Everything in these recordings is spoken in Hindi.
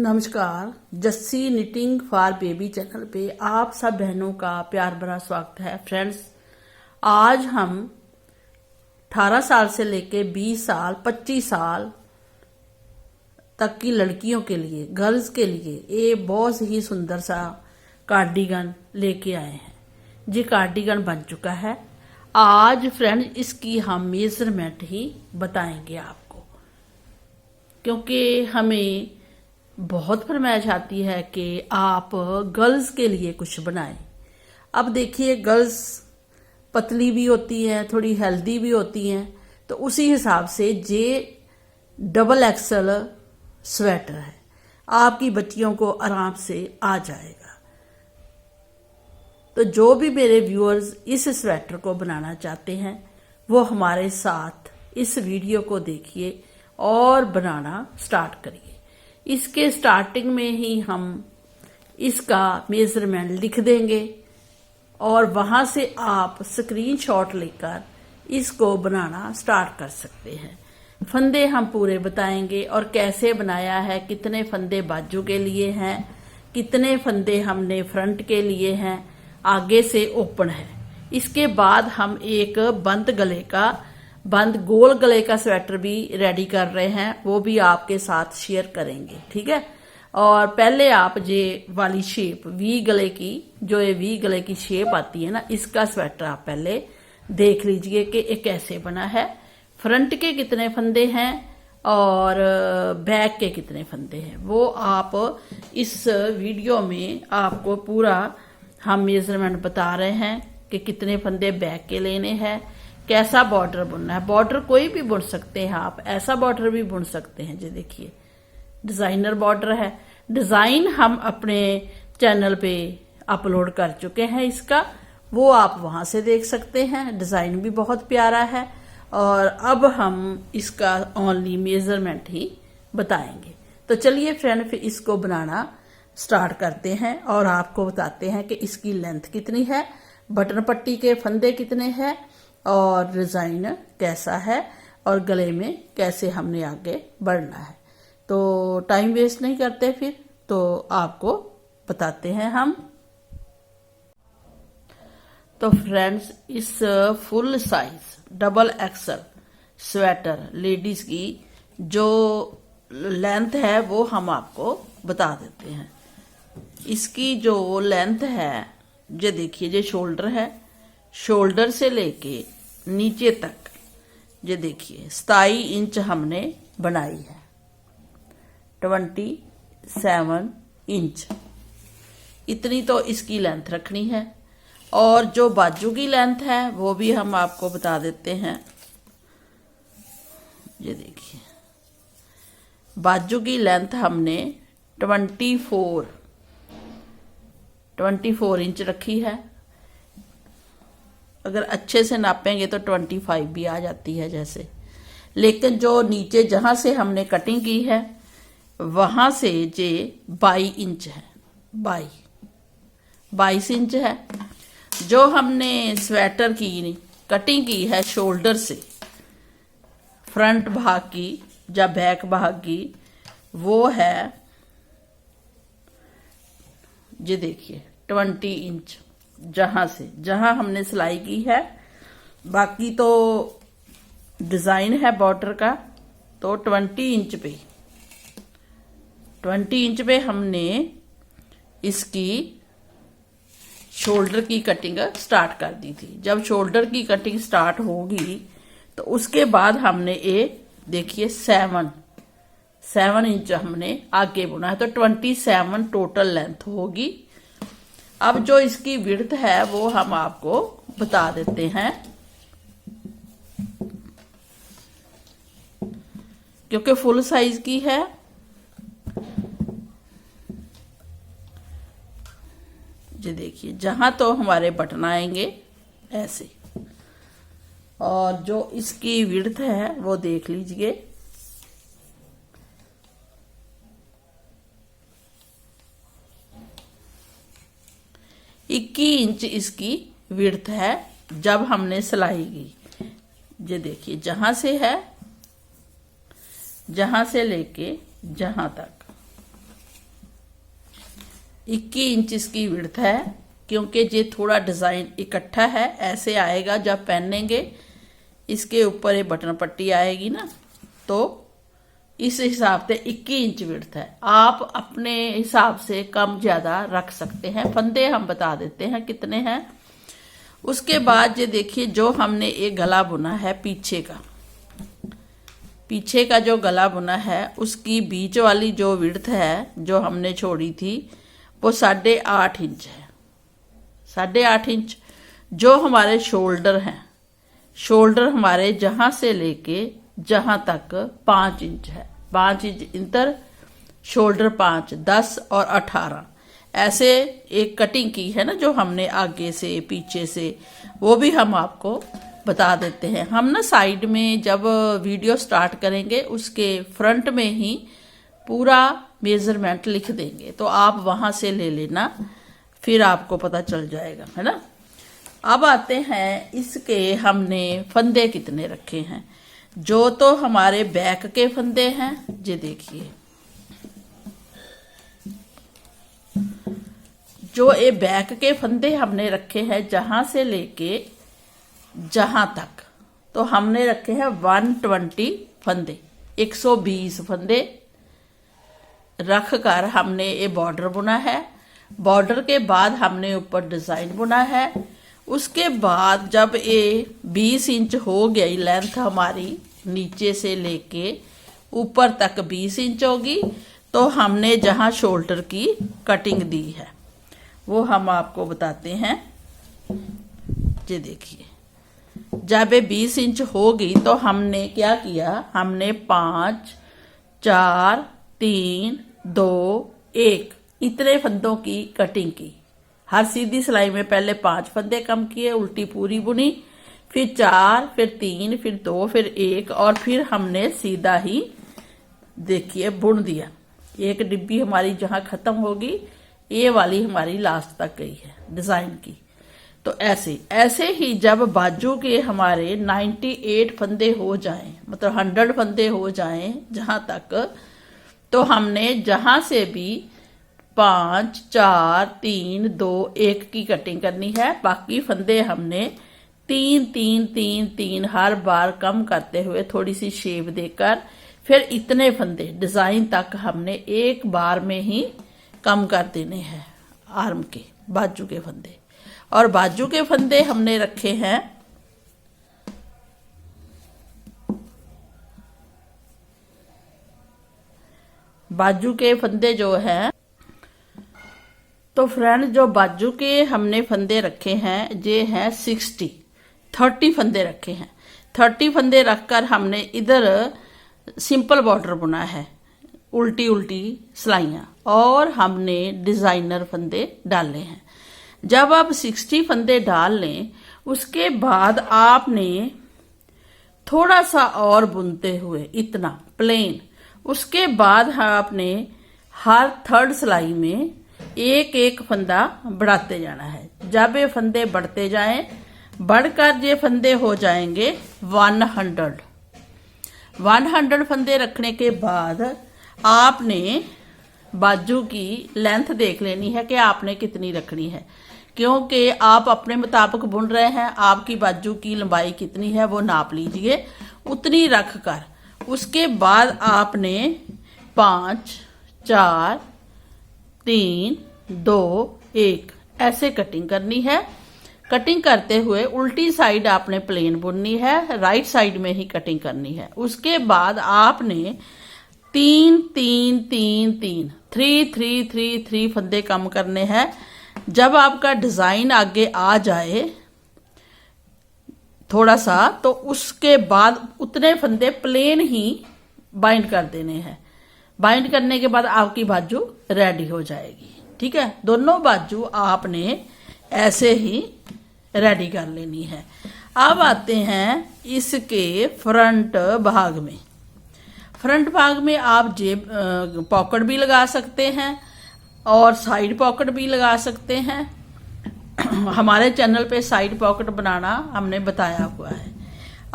नमस्कार। Jassi knitting for baby channel पे आप सब बहनों का प्यार भरा स्वागत है। फ्रेंड्स, आज हम 18 साल से लेके 20 साल 25 साल तक की लड़कियों के लिए, गर्ल्स के लिए ये बहुत ही सुंदर सा कार्डिगन लेके आए हैं। ये कार्डिगन बन चुका है। आज फ्रेंड्स इसकी हम मेजरमेंट ही बताएंगे आपको, क्योंकि हमें बहुत फरमाइश आती है कि आप गर्ल्स के लिए कुछ बनाएं। अब देखिए, गर्ल्स पतली भी होती हैं, थोड़ी हेल्दी भी होती हैं, तो उसी हिसाब से ये डबल एक्सल स्वेटर है, आपकी बच्चियों को आराम से आ जाएगा। तो जो भी मेरे व्यूअर्स इस स्वेटर को बनाना चाहते हैं वो हमारे साथ इस वीडियो को देखिए और बनाना स्टार्ट करिए। इसके स्टार्टिंग में ही हम इसका मेजरमेंट लिख देंगे और वहां से आप स्क्रीनशॉट लेकर इसको बनाना स्टार्ट कर सकते हैं। फंदे हम पूरे बताएंगे और कैसे बनाया है, कितने फंदे बाजू के लिए हैं, कितने फंदे हमने फ्रंट के लिए हैं, आगे से ओपन है। इसके बाद हम एक बंद गोल गले का स्वेटर भी रेडी कर रहे हैं, वो भी आपके साथ शेयर करेंगे, ठीक है। और पहले आप ये वाली शेप वी गले की, जो ये वी गले की शेप आती है ना, इसका स्वेटर आप पहले देख लीजिए कि ये कैसे बना है, फ्रंट के कितने फंदे हैं और बैक के कितने फंदे हैं, वो आप इस वीडियो में आपको पूरा हम मेजरमेंट बता रहे हैं कि कितने फंदे बैक के लेने हैं, कैसा बॉर्डर बुनना है। बॉर्डर कोई भी बुन सकते हैं आप, ऐसा बॉर्डर भी बुन सकते हैं। जी देखिए, डिजाइनर बॉर्डर है। डिजाइन हम अपने चैनल पे अपलोड कर चुके हैं इसका, वो आप वहां से देख सकते हैं। डिजाइन भी बहुत प्यारा है। और अब हम इसका ओनली मेजरमेंट ही बताएंगे। तो चलिए फ्रेंड, फिर इसको बनाना स्टार्ट करते हैं और आपको बताते हैं कि इसकी लेंथ कितनी है, बटन पट्टी के फंदे कितने हैं और डिजाइन कैसा है और गले में कैसे हमने आगे बढ़ना है। तो टाइम वेस्ट नहीं करते, फिर तो आपको बताते हैं हम। तो फ्रेंड्स, इस full size double axle sweater ladies की जो लेंथ है वो हम आपको बता देते हैं। इसकी जो लेंथ है, ये देखिए, ये शोल्डर है, शोल्डर से लेके नीचे तक ये देखिए 27 इंच हमने बनाई है, 27 इंच इतनी तो इसकी लेंथ रखनी है। और जो बाजू की लेंथ है वो भी हम आपको बता देते हैं। ये देखिए, बाजू की लेंथ हमने 24 इंच रखी है। अगर अच्छे से नापेंगे तो 25 भी आ जाती है जैसे, लेकिन जो नीचे जहां से हमने कटिंग की है वहां से ये 22 इंच है, 22 इंच है। जो हमने स्वेटर की कटिंग की है शोल्डर से फ्रंट भाग की या बैक भाग की, वो है, ये देखिए 20 इंच जहां हमने सिलाई की है। बाकी तो डिजाइन है बॉर्डर का, तो 20 इंच पे हमने इसकी शोल्डर की कटिंग स्टार्ट कर दी थी। जब शोल्डर की कटिंग स्टार्ट होगी तो उसके बाद हमने ये देखिए 7 इंच हमने आगे बुना है, तो 27 टोटल लेंथ होगी। अब जो इसकी विड्थ है वो हम आपको बता देते हैं, क्योंकि फुल साइज की है। ये देखिए, जहां तो हमारे बटन आएंगे ऐसे, और जो इसकी विड्थ है वो देख लीजिए, इंच इसकी विड्थ है जब हमने सिलाई की। ये देखिए, जहां से है, जहां से लेके जहां तक 21 इंच इसकी विड्थ है, क्योंकि ये थोड़ा डिज़ाइन इकट्ठा है, ऐसे आएगा जब पहनेंगे। इसके ऊपर ये बटन पट्टी आएगी ना, तो इस हिसाब से 21 इंच विड्थ है। आप अपने हिसाब से कम ज़्यादा रख सकते हैं। फंदे हम बता देते हैं कितने हैं। उसके बाद ये देखिए, जो हमने एक गला बुना है पीछे का जो गला बुना है, उसकी बीच वाली जो विड्थ है जो हमने छोड़ी थी वो 8.5 इंच है। 8.5 इंच जो हमारे शोल्डर हैं, शोल्डर हमारे जहां से लेके जहां तक 5 इंच है। 5 इंच इंतर, शोल्डर 5, 10 और 18 ऐसे एक कटिंग की है ना, जो हमने आगे से पीछे से, वो भी हम आपको बता देते हैं। हम ना साइड में जब वीडियो स्टार्ट करेंगे उसके फ्रंट में ही पूरा मेजरमेंट लिख देंगे, तो आप वहां से ले लेना, फिर आपको पता चल जाएगा, है ना। अब आते हैं इसके हमने फंदे कितने रखे हैं। जो तो हमारे बैक के फंदे हैं, ये देखिए, जो ये बैक के फंदे हमने रखे हैं जहां से लेके जहां तक, तो हमने रखे हैं 120 फंदे, 120 फंदे रख कर हमने ये बॉर्डर बुना है। बॉर्डर के बाद हमने ऊपर डिजाइन बुना है। उसके बाद जब ये 20 इंच हो गई लेंथ हमारी, नीचे से लेके ऊपर तक 20 इंच होगी, तो हमने जहां शोल्डर की कटिंग दी है वो हम आपको बताते हैं। ये देखिए, जब ये 20 इंच हो गई तो हमने क्या किया, हमने 5, 4, 3, 2, 1 इतने फंदों की कटिंग की। हर सीधी सिलाई में पहले 5 फंदे कम किए, उल्टी पूरी बुनी, फिर 4, फिर 3, फिर 2, फिर 1 और फिर हमने सीधा ही देखिए बुन दिया। एक डिब्बी हमारी जहां खत्म होगी, ये वाली हमारी लास्ट तक गई है डिजाइन की। तो ऐसे ही जब बाजू के हमारे 98 फंदे हो जाएं, मतलब 100 फंदे हो जाएं जहां तक, तो हमने जहां से भी 5, 4, 3, 2, 1 की कटिंग करनी है। बाकी फंदे हमने 3, 3, 3, 3 हर बार कम करते हुए थोड़ी सी शेप देकर, फिर इतने फंदे डिजाइन तक हमने एक बार में ही कम कर देने हैं आर्म के, बाजू के फंदे। और बाजू के फंदे हमने रखे हैं बाजू के फंदे जो हैं, तो फ्रेंड जो बाजू के हमने फंदे रखे हैं ये हैं 30 फंदे रखे हैं। 30 फंदे रखकर हमने इधर सिंपल बॉर्डर बुना है, उल्टी उल्टी सिलाइयां, और हमने डिजाइनर फंदे डाले हैं। जब आप 60 फंदे डाल लें, उसके बाद आपने थोड़ा सा और बुनते हुए इतना प्लेन, उसके बाद आपने हर 3rd सिलाई में एक एक फंदा बढ़ाते जाना है। जब ये फंदे बढ़ते जाएं, बढ़कर ये फंदे हो जाएंगे 100 फंदे रखने के बाद आपने बाजू की लेंथ देख लेनी है कि आपने कितनी रखनी है, क्योंकि आप अपने मुताबिक बुन रहे हैं। आपकी बाजू की लंबाई कितनी है वो नाप लीजिए, उतनी रख कर उसके बाद आपने 5, 4, 3, 2, 1 ऐसे कटिंग करनी है। कटिंग करते हुए उल्टी साइड आपने प्लेन बुननी है, राइट साइड में ही कटिंग करनी है। उसके बाद आपने 3, 3, 3, 3 3, 3, 3, 3 फंदे कम करने हैं। जब आपका डिजाइन आगे आ जाए थोड़ा सा, तो उसके बाद उतने फंदे प्लेन ही बाइंड कर देने हैं। बाइंड करने के बाद आपकी बाजू रेडी हो जाएगी। ठीक है, दोनों बाजू आपने ऐसे ही रेडी कर लेनी है। अब आते हैं इसके फ्रंट भाग में। फ्रंट भाग में आप जेब पॉकेट भी लगा सकते हैं और साइड पॉकेट भी लगा सकते हैं। हमारे चैनल पे साइड पॉकेट बनाना हमने बताया हुआ है।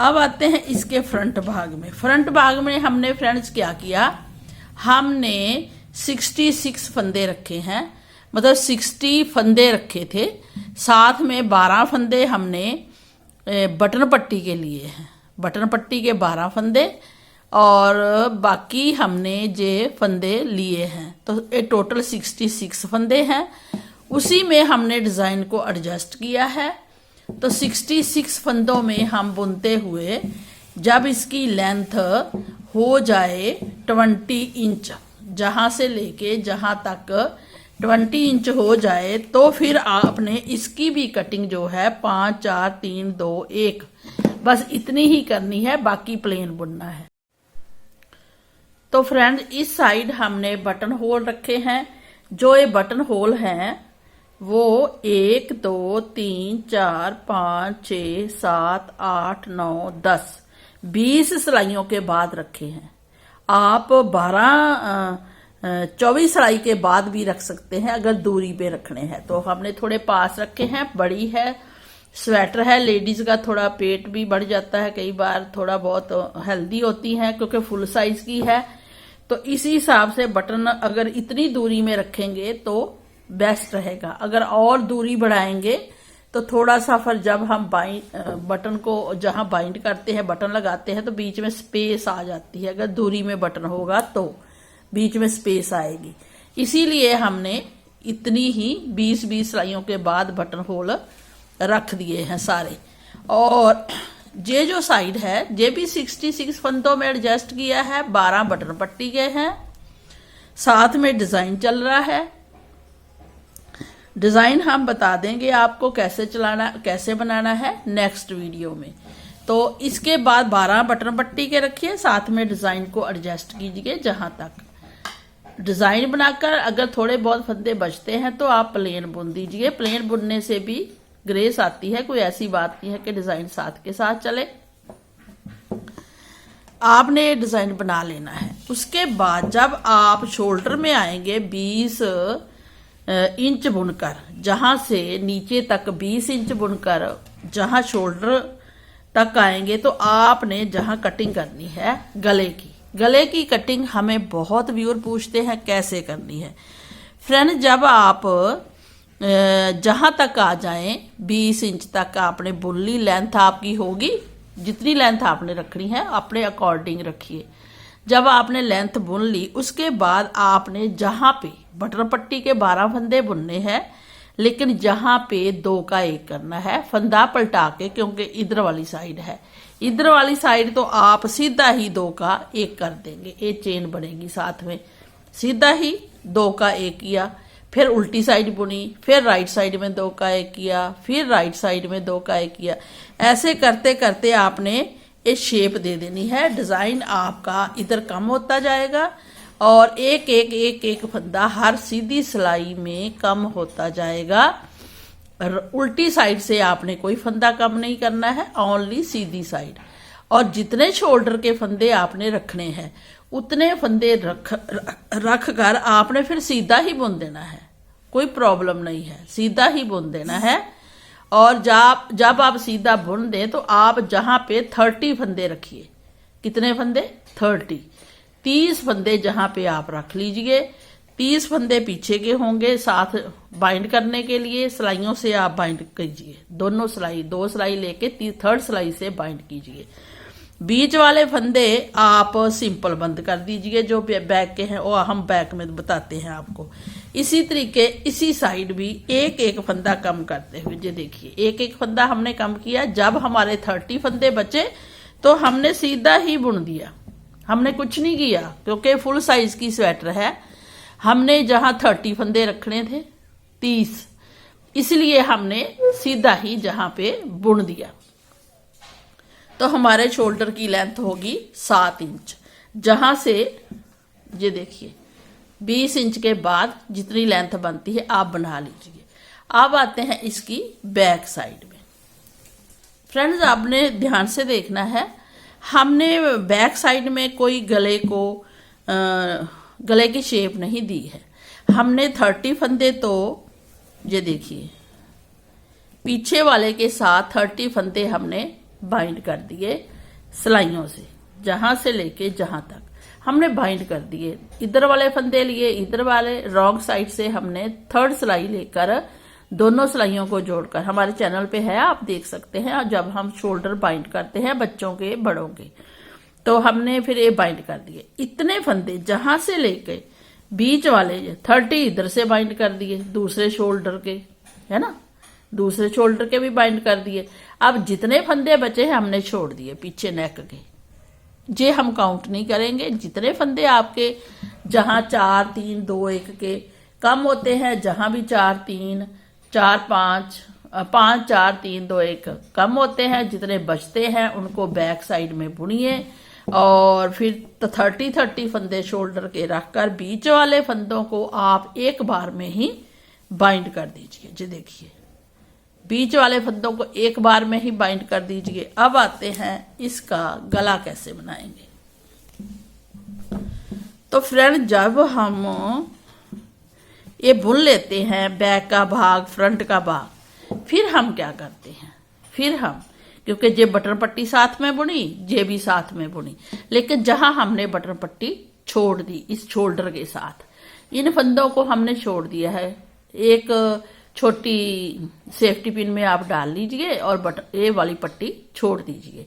अब आते हैं इसके फ्रंट भाग में। फ्रंट भाग में हमने फ्रेंड्स क्या किया, हमने 66 फंदे रखे हैं। मतलब 60 फंदे रखे थे, साथ में 12 फंदे हमने बटन पट्टी के लिए हैं, बटन पट्टी के 12 फंदे और बाकी हमने जे फंदे लिए हैं, तो ये टोटल 66 फंदे हैं। उसी में हमने डिज़ाइन को एडजस्ट किया है। तो 66 फंदों में हम बुनते हुए जब इसकी लेंथ हो जाए 20 इंच, जहाँ से लेके जहाँ तक 20 इंच हो जाए, तो फिर आपने इसकी भी कटिंग जो है 5 4 3 2 1 बस इतनी ही करनी है, बाकी प्लेन बुनना है। तो फ्रेंड, इस साइड हमने बटन होल रखे हैं। जो ये बटन होल हैं वो 1 2 3 4 5 6 7 8 9 10 20 सिलाइयों के बाद रखे हैं। आप 24 सिलाई के बाद भी रख सकते हैं अगर दूरी पे रखने हैं। तो हमने थोड़े पास रखे हैं। बड़ी है, स्वेटर है, लेडीज का थोड़ा पेट भी बढ़ जाता है, कई बार थोड़ा बहुत हेल्दी होती है क्योंकि फुल साइज की है। तो इसी हिसाब से बटन अगर इतनी दूरी में रखेंगे तो बेस्ट रहेगा। अगर और दूरी बढ़ाएंगे तो थोड़ा सा फिर जब हम बटन को जहां बाइंड करते हैं, बटन लगाते हैं, तो बीच में स्पेस आ जाती है। अगर दूरी में बटन होगा तो बीच में स्पेस आएगी। इसीलिए हमने इतनी ही 20-20 सिलाइयों के बाद बटन होल रख दिए हैं सारे। और ये जो साइड है ये भी 66 फंदों में एडजस्ट किया है, 12 बटन पट्टी के हैं, साथ में डिजाइन चल रहा है। डिजाइन हम बता देंगे आपको कैसे बनाना है नेक्स्ट वीडियो में। तो इसके बाद 12 बटन पट्टी के रखिए, साथ में डिजाइन को एडजस्ट कीजिए। जहां तक डिजाइन बनाकर अगर थोड़े बहुत फंदे बचते हैं तो आप प्लेन बुन दीजिए। प्लेन बुनने से भी ग्रेस आती है, कोई ऐसी बात नहीं है कि डिजाइन साथ के साथ चले। आपने डिजाइन बना लेना है। उसके बाद जब आप शोल्डर में आएंगे 20 इंच बुनकर, जहां से नीचे तक 20 इंच बुनकर जहां शोल्डर तक आएंगे, तो आपने जहां कटिंग करनी है गले की कटिंग हमें बहुत व्यूअर पूछते हैं कैसे करनी है। फ्रेंड, जब आप जहां तक आ जाएं 20 इंच तक आपने बुन ली, लेंथ आपकी होगी जितनी लेंथ आपने रखनी है अपने अकॉर्डिंग रखिए। जब आपने लेंथ बुन ली उसके बाद आपने जहां पे बटन पट्टी के 12 फंदे बुनने हैं, लेकिन जहां पे 2 का 1 करना है फंदा पलटा के, क्योंकि इधर वाली साइड है। इधर वाली साइड तो आप सीधा ही 2 का 1 कर देंगे, एक चेन बनेगी साथ में। सीधा ही 2 का 1 किया, फिर उल्टी साइड बुनी, फिर राइट साइड में 2 का 1 किया, फिर राइट साइड में 2 का 1 किया। ऐसे करते करते आपने एक शेप दे देनी है। डिजाइन आपका इधर कम होता जाएगा और एक फंदा हर सीधी सिलाई में कम होता जाएगा। उल्टी साइड से आपने कोई फंदा कम नहीं करना है, ओनली सीधी साइड। और जितने शोल्डर के फंदे आपने रखने हैं उतने फंदे रख कर आपने फिर सीधा ही बुन देना है, कोई प्रॉब्लम नहीं है, सीधा ही बुन देना है। और जब आप सीधा बुन दें तो आप जहां पे 30 फंदे रखिए। कितने फंदे? 30 फंदे जहां पे आप रख लीजिए। 30 फंदे पीछे के होंगे साथ बाइंड करने के लिए। सिलाइयों से आप बाइंड कीजिए, दोनों सिलाई 2 सिलाई लेके 3rd सिलाई से बाइंड कीजिए। बीच वाले फंदे आप सिंपल बंद कर दीजिए, जो बैक के हैं वो हम बैक में बताते हैं आपको। इसी तरीके इसी साइड भी एक फंदा कम करते हुए, ये देखिए एक फंदा हमने कम किया। जब हमारे 30 फंदे बचे तो हमने सीधा ही बुन दिया, हमने कुछ नहीं किया, क्योंकि फुल साइज की स्वेटर है। हमने जहां 30 फंदे रखने थे 30, इसलिए हमने सीधा ही जहां पे बुन दिया। तो हमारे शोल्डर की लेंथ होगी 7 इंच। जहां से ये देखिए 20 इंच के बाद जितनी लेंथ बनती है आप बना लीजिए। अब आते हैं इसकी बैक साइड में। फ्रेंड्स, आपने ध्यान से देखना है, हमने बैक साइड में कोई गले की शेप नहीं दी है। हमने 30 फंदे, तो ये देखिए पीछे वाले के साथ 30 फंदे हमने बाइंड कर दिए सिलाइयों से, जहां से लेके जहां तक। हमने बाइंड कर दिए। इधर वाले फंदे लिए, इधर वाले रॉन्ग साइड से हमने थर्ड सिलाई लेकर दोनों सिलाइयों को जोड़कर, हमारे चैनल पे है आप देख सकते हैं, और जब हम शोल्डर बाइंड करते हैं बच्चों के बड़ों के, तो हमने फिर ये बाइंड कर दिए। इतने फंदे जहां से लेके बीच वाले 30 इधर से बाइंड कर दिए, दूसरे शोल्डर के, है ना, दूसरे शोल्डर के भी बाइंड कर दिए। अब जितने फंदे बचे हैं हमने छोड़ दिए पीछे नेक के, जे हम काउंट नहीं करेंगे। जितने फंदे आपके जहां 4 3 2 1 के कम होते हैं, जहां भी 4 3 4 5 5 4 3 2 1 कम होते हैं, जितने बचते हैं उनको बैक साइड में बुनिए और फिर 30 फंदे शोल्डर के रखकर बीच वाले फंदों को आप एक बार में ही बाइंड कर दीजिए। जी देखिए, बीच वाले फंदों को एक बार में ही बाइंड कर दीजिए। अब आते हैं इसका गला कैसे बनाएंगे। तो फ्रेंड, जब हम ये बुन लेते हैं बैक का भाग, फ्रंट का भाग, फिर हम क्या करते हैं, फिर हम, क्योंकि ये बटन पट्टी साथ में बुनी, ये भी साथ में बुनी, लेकिन जहां हमने बटन पट्टी छोड़ दी इस शोल्डर के साथ, इन फंदों को हमने छोड़ दिया है। एक छोटी सेफ्टी पिन में आप डाल लीजिए और बटन ए वाली पट्टी छोड़ दीजिए।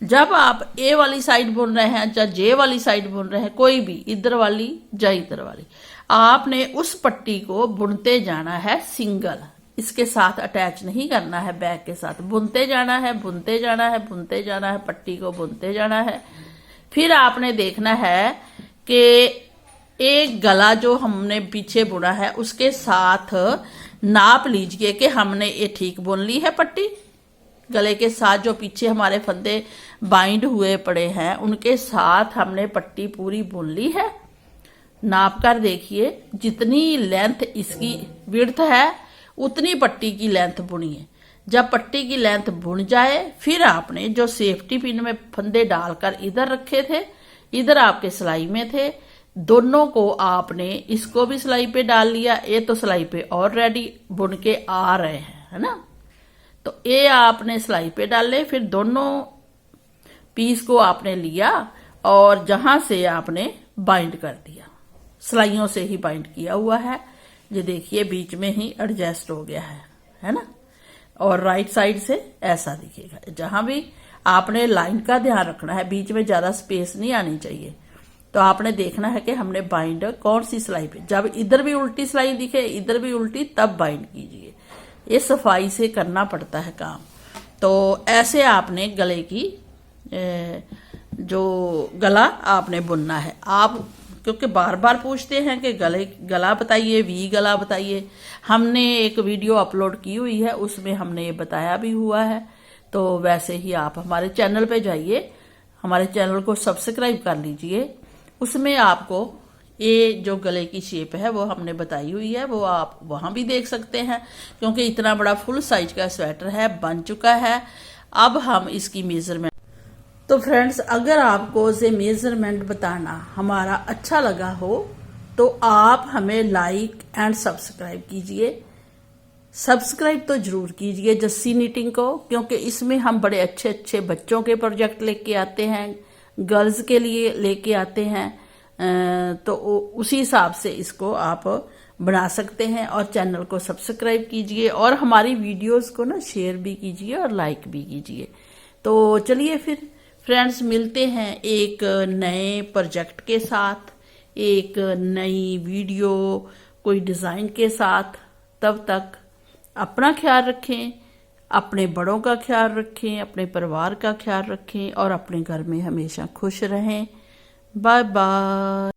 जब आप ए वाली साइड बुन रहे हैं या जे वाली साइड बुन रहे हैं, कोई भी, इधर वाली या इधर वाली, आपने उस पट्टी को बुनते जाना है सिंगल, इसके साथ अटैच नहीं करना है, बैक के साथ बुनते जाना है, बुनते जाना है, बुनते जाना है, पट्टी को बुनते जाना है। फिर आपने देखना है कि एक गला जो हमने पीछे बुना है उसके साथ नाप लीजिए कि हमने ये ठीक बुन ली है पट्टी। गले के साथ जो पीछे हमारे फंदे बाइंड हुए पड़े हैं उनके साथ हमने पट्टी पूरी बुन ली है। नाप कर देखिए, जितनी लेंथ इसकी विड्थ है उतनी पट्टी की लेंथ बुनिए। जब पट्टी की लेंथ बुन जाए, फिर आपने जो सेफ्टी पिन में फंदे डालकर इधर रखे थे, इधर आपके सिलाई में थे, दोनों को आपने, इसको भी सिलाई पे डाल लिया, ये तो सिलाई पे ऑलरेडी बुन के आ रहे हैं, है ना, तो ये आपने सिलाई पे डाले। फिर दोनों पीस को आपने लिया और जहां से आपने बाइंड कर दिया, सिलाइयों से ही बाइंड किया हुआ है। ये देखिए, बीच में ही एडजस्ट हो गया है ना, और राइट साइड से ऐसा दिखेगा। जहां भी आपने लाइन का ध्यान रखना है, बीच में ज्यादा स्पेस नहीं आनी चाहिए। तो आपने देखना है कि हमने बाइंड कौन सी सिलाई पे, जब इधर भी उल्टी सिलाई दिखे, इधर भी उल्टी, तब बाइंड कीजिए। ये सफाई से करना पड़ता है काम। तो ऐसे आपने गले की जो गला आपने बुनना है। आप क्योंकि बार बार पूछते हैं कि गला बताइए, वी गला बताइए, हमने एक वीडियो अपलोड की हुई है, उसमें हमने ये बताया भी हुआ है। तो वैसे ही आप हमारे चैनल पे जाइए, हमारे चैनल को सब्सक्राइब कर लीजिए, उसमें आपको ये जो गले की शेप है वो हमने बताई हुई है, वो आप वहां भी देख सकते हैं। क्योंकि इतना बड़ा फुल साइज का स्वेटर है, बन चुका है। अब हम इसकी मेजरमेंट, तो फ्रेंड्स, अगर आपको ये मेजरमेंट बताना हमारा अच्छा लगा हो तो आप हमें लाइक एंड सब्सक्राइब कीजिए। सब्सक्राइब तो जरूर कीजिए जस्सी निटिंग को, क्योंकि इसमें हम बड़े अच्छे अच्छे बच्चों के प्रोजेक्ट लेके आते हैं, गर्ल्स के लिए लेके आते हैं। तो उसी हिसाब से इसको आप बना सकते हैं। और चैनल को सब्सक्राइब कीजिए और हमारी वीडियोस को ना शेयर भी कीजिए और लाइक भी कीजिए। तो चलिए फिर फ्रेंड्स, मिलते हैं एक नए प्रोजेक्ट के साथ, एक नई वीडियो, कोई डिजाइन के साथ। तब तक अपना ख्याल रखें, अपने बड़ों का ख्याल रखें, अपने परिवार का ख्याल रखें और अपने घर में हमेशा खुश रहें। Bye bye.